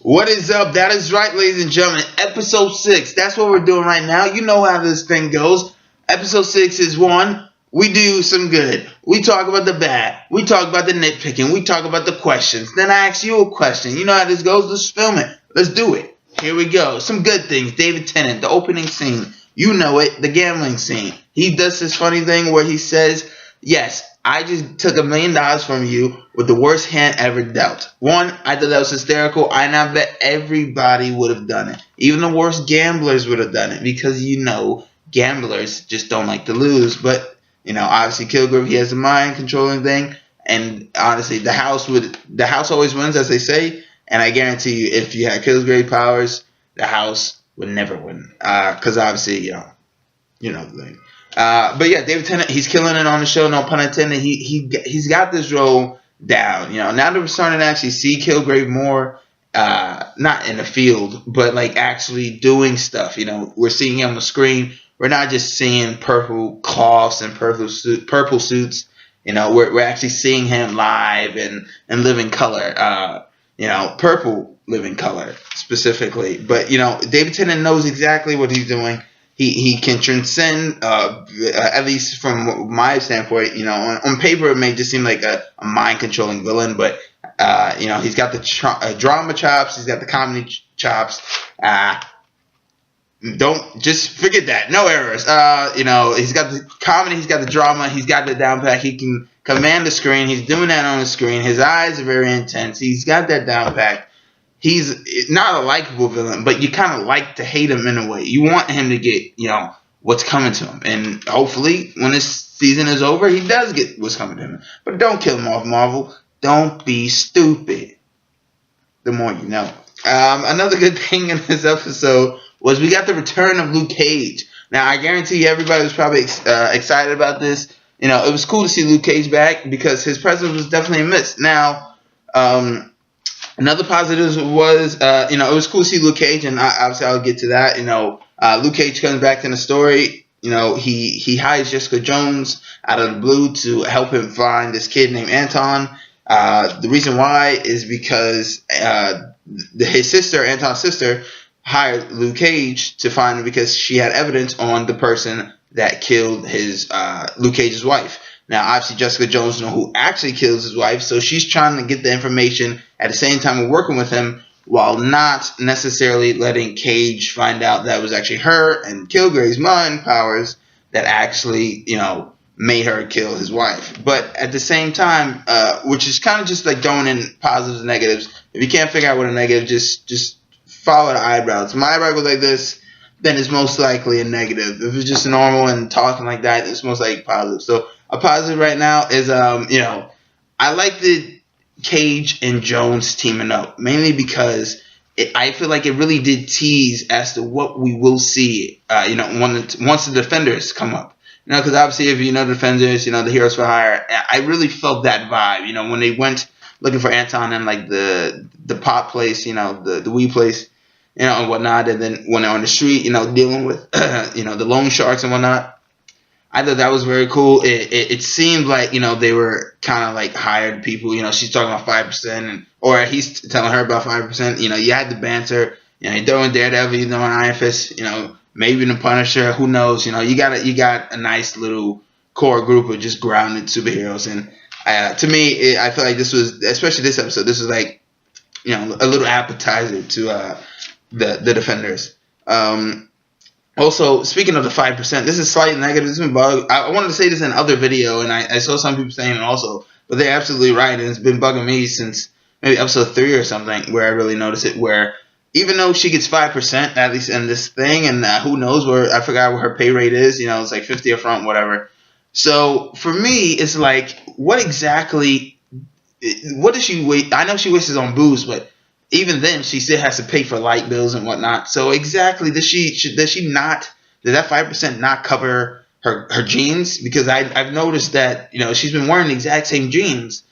What is up? That is right, ladies and gentlemen. Episode 6. That's what we're doing right now. You know how this thing goes. Episode 6 is one. We do some good. We talk about the bad. We talk about the nitpicking. We talk about the questions. Then I ask you a question. You know how this goes. Let's film it. Let's do it. Here we go. Some good things. David Tennant, the opening scene. You know it. The gambling scene. He does this funny thing where he says, yes, I just took $1 million from you with the worst hand ever dealt. One, I thought that was hysterical. I bet everybody would have done it. Even the worst gamblers would have done it because, gamblers just don't like to lose. But, obviously Kilgrave, he has a mind controlling thing. And honestly, the house always wins, as they say. And I guarantee you, if you had Kilgrave powers, the house would never win. Because obviously, you know the thing. But yeah, David Tennant, he's killing it on the show. No pun intended. He's got this role down. Now that we're starting to actually see Kilgrave more, not in the field, but like actually doing stuff. We're seeing him on the screen. We're not just seeing purple cloths and purple suits. We're actually seeing him live and living color. Purple living color specifically. But David Tennant knows exactly what he's doing. He can transcend, at least from my standpoint, on paper it may just seem like a mind-controlling villain, but, he's got the drama chops, he's got the comedy chops. Don't just forget that. No errors. He's got the comedy, he's got the drama, he's got the down pack. He can command the screen. He's doing that on the screen. His eyes are very intense. He's got that down pack. He's not a likable villain, but you kind of like to hate him in a way. You want him to get, what's coming to him. And hopefully, when this season is over, he does get what's coming to him. But don't kill him off, Marvel. Don't be stupid. The more you know. Another good thing in this episode was we got the return of Luke Cage. Now, I guarantee you everybody was probably excited about this. It was cool to see Luke Cage back because his presence was definitely missed. Now, another positive was, it was cool to see Luke Cage, and obviously I'll get to that. Luke Cage comes back in the story. He hires Jessica Jones out of the blue to help him find this kid named Anton. The reason why is because his sister, Anton's sister, hired Luke Cage to find him because she had evidence on the person that killed his Luke Cage's wife. Now, obviously, Jessica Jones knows who actually kills his wife, so she's trying to get the information at the same time of working with him while not necessarily letting Cage find out that it was actually her and Kilgrave's mind powers that actually, made her kill his wife. But at the same time, which is kind of just like going in positives and negatives. If you can't figure out what a negative, just follow the eyebrows. If my eyebrow goes like this, then it's most likely a negative. If it's just normal and talking like that, it's most likely positive. So a positive right now is, I like the Cage and Jones teaming up, mainly because I feel like it really did tease as to what we will see, once the Defenders come up. Because obviously if the Defenders, the Heroes for Hire, I really felt that vibe, when they went looking for Anton in like the pot place, the weed place, and whatnot, and then when they're on the street, dealing with, the loan sharks and whatnot. I thought that was very cool. It seemed like, they were kind of like hired people. She's talking about 5%, or he's telling her about 5%. You had the banter. You're throwing Daredevil, you're throwing Iron Fist, maybe even the Punisher. Who knows? You got a nice little core group of just grounded superheroes. And to me, I feel like this was, especially this episode, this was like, a little appetizer to the Defenders. Also, speaking of the 5%, this is slightly negative. This is bug. I wanted to say this in other video, and I saw some people saying it also, but they're absolutely right, and it's been bugging me since maybe episode 3 or something, where I really noticed it, where even though she gets 5%, at least in this thing, and who knows where, I forgot what her pay rate is, it's like 50 up front, whatever. So, for me, it's like, what does she waste? I know she wastes on booze, but even then, she still has to pay for light bills and whatnot. So exactly, does that 5% not cover her jeans? Because I've noticed that she's been wearing the exact same jeans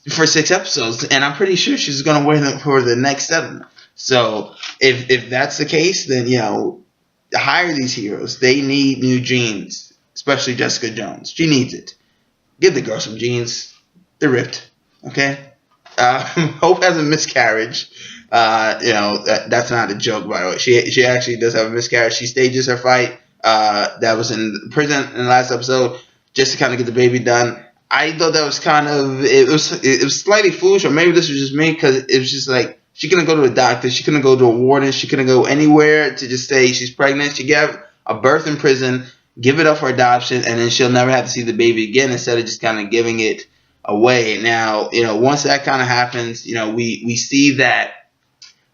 for 6 episodes, and I'm pretty sure she's going to wear them for the next 7. So if that's the case, then hire these heroes. They need new jeans, especially Jessica Jones. She needs it. Give the girl some jeans. They're ripped. Okay. Hope has a miscarriage, That's not a joke, by the way. She actually does have a miscarriage. She stages her fight. That was in prison in the last episode, just to kind of get the baby done. I thought that was kind of it was slightly foolish, or maybe this was just me, because it was just like she couldn't go to a doctor, she couldn't go to a warden, she couldn't go anywhere to just say she's pregnant. She got a birth in prison, give it up for adoption, and then she'll never have to see the baby again, instead of just kind of giving it away. Now, once that kind of happens, we see that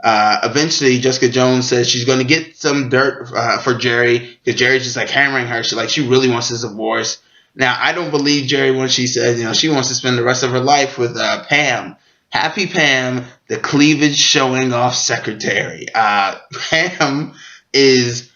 eventually Jessica Jones says she's going to get some dirt for Jerry, because Jerry's just like hammering her. She really wants this divorce. Now, I don't believe Jerry when she says, she wants to spend the rest of her life with Pam. Happy Pam, the cleavage showing off secretary. Pam is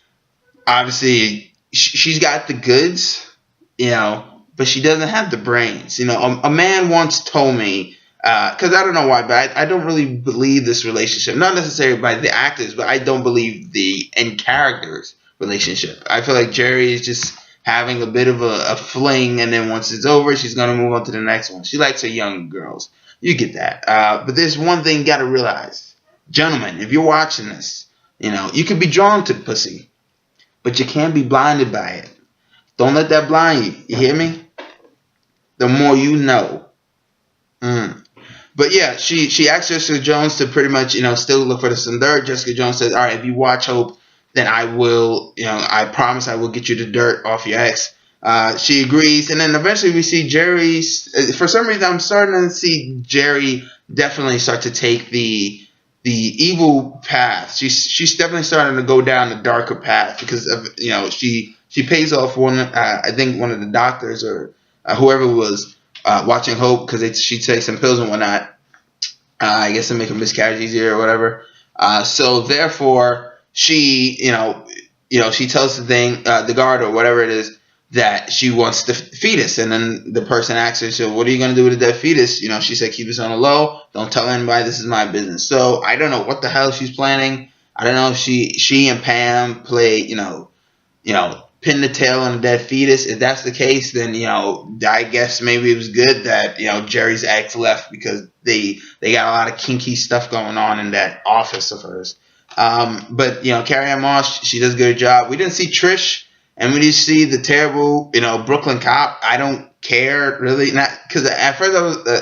obviously, she's got the goods, but she doesn't have the brains. A man once told me, because I don't know why, but I don't really believe this relationship. Not necessarily by the actors, but I don't believe the end characters relationship. I feel like Jerry is just having a bit of a fling, and then once it's over, she's going to move on to the next one. She likes her young girls. You get that. But there's one thing you got to realize. Gentlemen, if you're watching this, you could be drawn to pussy, but you can't be blinded by it. Don't let that blind you. You hear me? The more you know. But yeah, she asked Jessica Jones to pretty much, still look for some dirt. Jessica Jones says, all right, if you watch Hope, then I will, I promise I will get you the dirt off your ex. She agrees, and then eventually we see Jerry's. For some reason, I'm starting to see Jerry definitely start to take the evil path. She's definitely starting to go down the darker path, because of she pays off I think one of the doctors or whoever was watching Hope, because she takes some pills and whatnot. I guess to make a miscarriage easier or whatever. So therefore, she she tells the guard or whatever it is, that she wants the fetus, and then the person asks her, so what are you going to do with the dead fetus? She said, keep this on the low, don't tell anybody, this is my business. So I don't know what the hell she's planning. I don't know if she and Pam play, pin the tail on the dead fetus. If that's the case, then I guess maybe it was good that Jerry's ex left, because they got a lot of kinky stuff going on in that office of hers. But Carrie-Anne Moss, she does a good job. We didn't see Trish. And when you see the terrible, Brooklyn cop, I don't care really, not because at first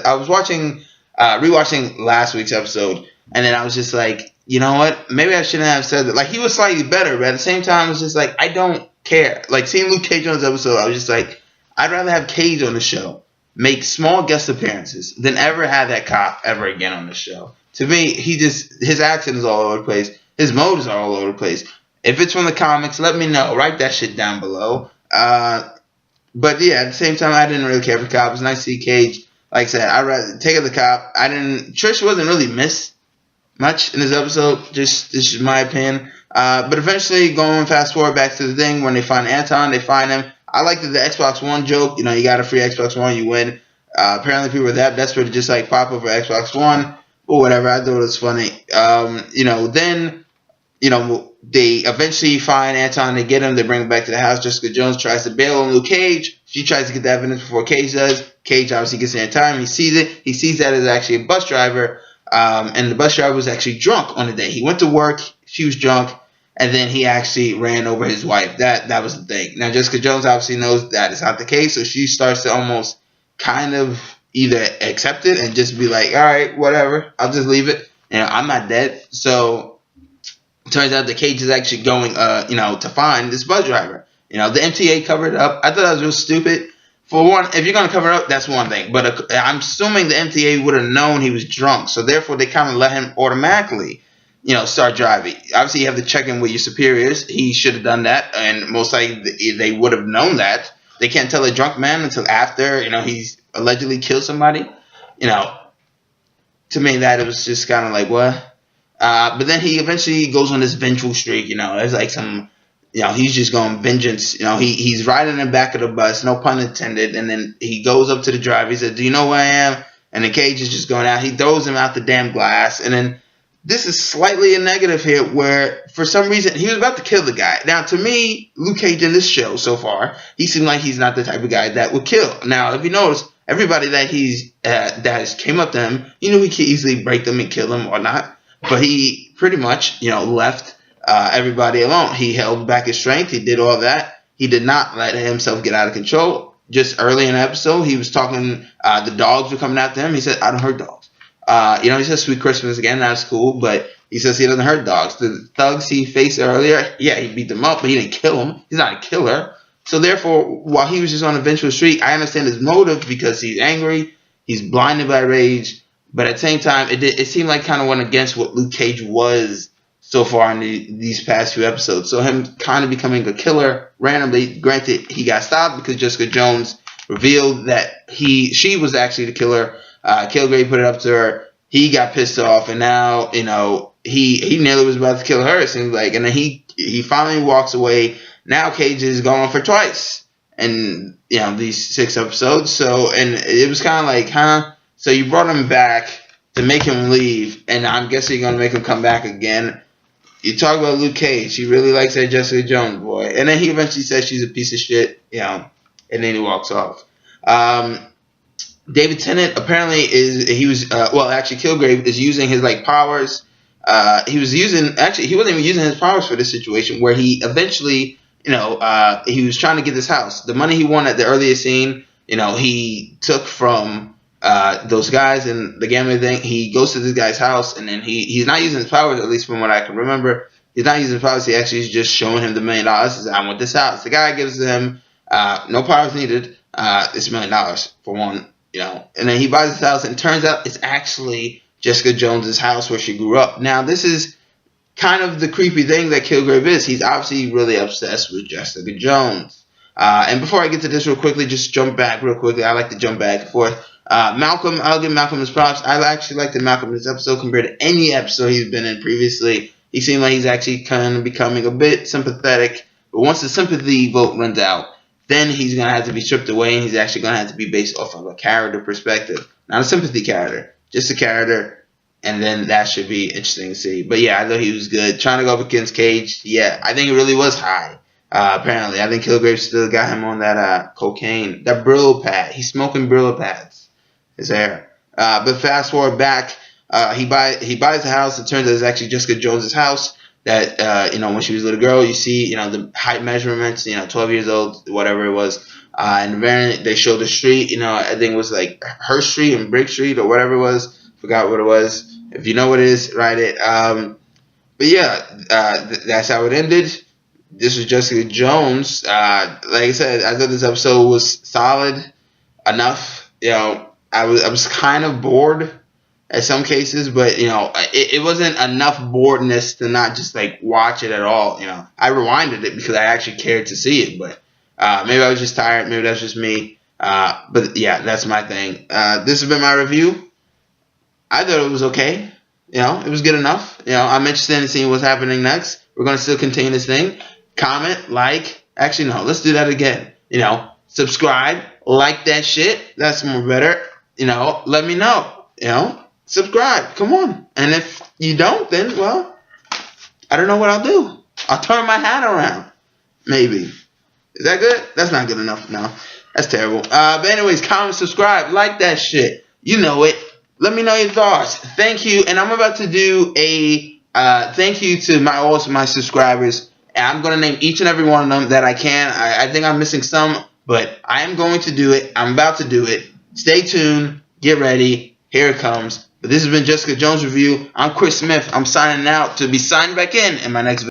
I was watching, rewatching last week's episode, and then I was just like, you know what, maybe I shouldn't have said that. Like, he was slightly better, but at the same time, I was just like, I don't care. Like, seeing Luke Cage on this episode, I was just like, I'd rather have Cage on the show, make small guest appearances, than ever have that cop ever again on the show. To me, his accent is all over the place, his motives are all over the place. If it's from the comics, let me know. Write that shit down below. But yeah, at the same time, I didn't really care for the cop. It was nice to see Cage. Like I said, I'd rather take the cop. Trish wasn't really missed much in this episode. This is my opinion. But eventually, going fast forward back to the thing, when they find Anton, they find him. I liked the Xbox One joke. You got a free Xbox One, you win. Apparently, people were that desperate to just like pop over Xbox One or whatever. I thought it was funny. Then. They eventually find Anton, they get him, they bring him back to the house. Jessica Jones tries to bail on Luke Cage. She tries to get the evidence before Cage does. Cage obviously gets there in time. He sees it. He sees that as actually a bus driver. And the bus driver was actually drunk on the day. He went to work. She was drunk. And then he actually ran over his wife. That was the thing. Now, Jessica Jones obviously knows that is not the case. So she starts to almost kind of either accept it and just be like, all right, whatever. I'll just leave it. I'm not dead. So turns out the Cage is actually going, to find this bus driver. The MTA covered it up. I thought that was real stupid. For one, if you're going to cover it up, that's one thing. But I'm assuming the MTA would have known he was drunk. So therefore, they kind of let him automatically, start driving. Obviously, you have to check in with your superiors. He should have done that. And most likely, they would have known that. They can't tell a drunk man until after, he's allegedly killed somebody. To me, that it was just kind of like, what? But then he eventually goes on this vengeful streak. There's like some, he's just going vengeance. He's riding in the back of the bus, no pun intended. And then he goes up to the driver. He said, do you know who I am? And the Cage is just going out. He throws him out the damn glass. And then this is slightly a negative here where for some reason he was about to kill the guy. Now, to me, Luke Cage in this show so far, he seemed like he's not the type of guy that would kill. Now, if you notice, everybody that that came up to him, he knew he could easily break them and kill them or not. but he pretty much, left everybody alone. He held back his strength. He did all that. He did not let himself get out of control. Just early in the episode, he was talking. The dogs were coming after him. He said, "I don't hurt dogs." He says "Sweet Christmas" again. That's cool, but he says he doesn't hurt dogs. The thugs he faced earlier, yeah, he beat them up, but he didn't kill them. He's not a killer. So therefore, while he was just on a vengeful streak, I understand his motive because he's angry, he's blinded by rage. But at the same time, it seemed like kind of went against what Luke Cage was so far in these past few episodes. So him kind of becoming a killer randomly. Granted, he got stopped because Jessica Jones revealed that she was actually the killer. Kilgrave put it up to her. He got pissed off, and now he nearly was about to kill her. It seems like, and then he finally walks away. Now Cage is going for twice, and these 6 episodes. So, and it was kind of like, huh? So you brought him back to make him leave, and I'm guessing you're gonna make him come back again. You talk about Luke Cage. He really likes that Jessica Jones boy, and then he eventually says she's a piece of shit, and then he walks off. David Tennant apparently Kilgrave is using his powers. He wasn't even using his powers for this situation where he eventually, he was trying to get this house. The money he won at the earlier scene, he took from those guys in the gambling thing. He goes to this guy's house, and then he's not using his powers, at least from what I can remember. He's not using his powers. He actually is just showing him the $1 million. He says, "I want this house." The guy gives him no powers needed. It's $1 million for one. And then he buys this house, and it turns out it's actually Jessica Jones's house where she grew up. Now, this is kind of the creepy thing that Kilgrave is. He's obviously really obsessed with Jessica Jones. And before I get to this real quickly, just jump back real quickly. I like to jump back and forth. Malcolm, I'll give Malcolm his props. I actually liked Malcolm in this episode compared to any episode he's been in previously. He seemed like he's actually kind of becoming a bit sympathetic. But once the sympathy vote runs out, then he's going to have to be stripped away, and he's actually going to have to be based off of a character perspective. Not a sympathy character, just a character, and then that should be interesting to see. But yeah, I thought he was good. Trying to go up against Cage, yeah, I think it really was high, apparently. I think Kilgrave still got him on that cocaine, that Brillo pad. He's smoking Brillo pads, his hair. But fast forward back, he buys the house. It turns out it's actually Jessica Jones' house. That when she was a little girl, you see the height measurements, 12 years old, whatever it was, and then they showed the street. I think it was like her street and Brick Street or whatever it was. Forgot what it was. If you know what it is, write it. But yeah, that's how it ended. This was Jessica Jones. Like I said, I thought this episode was solid enough. I was kind of bored at some cases, but it wasn't enough boredness to not just watch it at all. I rewinded it because I actually cared to see it, but maybe I was just tired. Maybe that's just me. But yeah, that's my thing. This has been my review. I thought it was okay. It was good enough. I'm interested in seeing what's happening next. We're gonna still continue this thing. Comment, like. Actually, no. Let's do that again. Subscribe, like that shit. That's more better. Let me know. Subscribe. Come on. And if you don't, then, well, I don't know what I'll do. I'll turn my hat around. Maybe. Is that good? That's not good enough. No. That's terrible. But anyways, comment, subscribe, like that shit. You know it. Let me know your thoughts. Thank you. And I'm about to do a thank you to all my subscribers. And I'm going to name each and every one of them that I can. I think I'm missing some, but I am going to do it. I'm about to do it. Stay tuned. Get ready. Here it comes. But this has been Jessica Jones Review. I'm Chris Smith. I'm signing out to be signed back in my next video.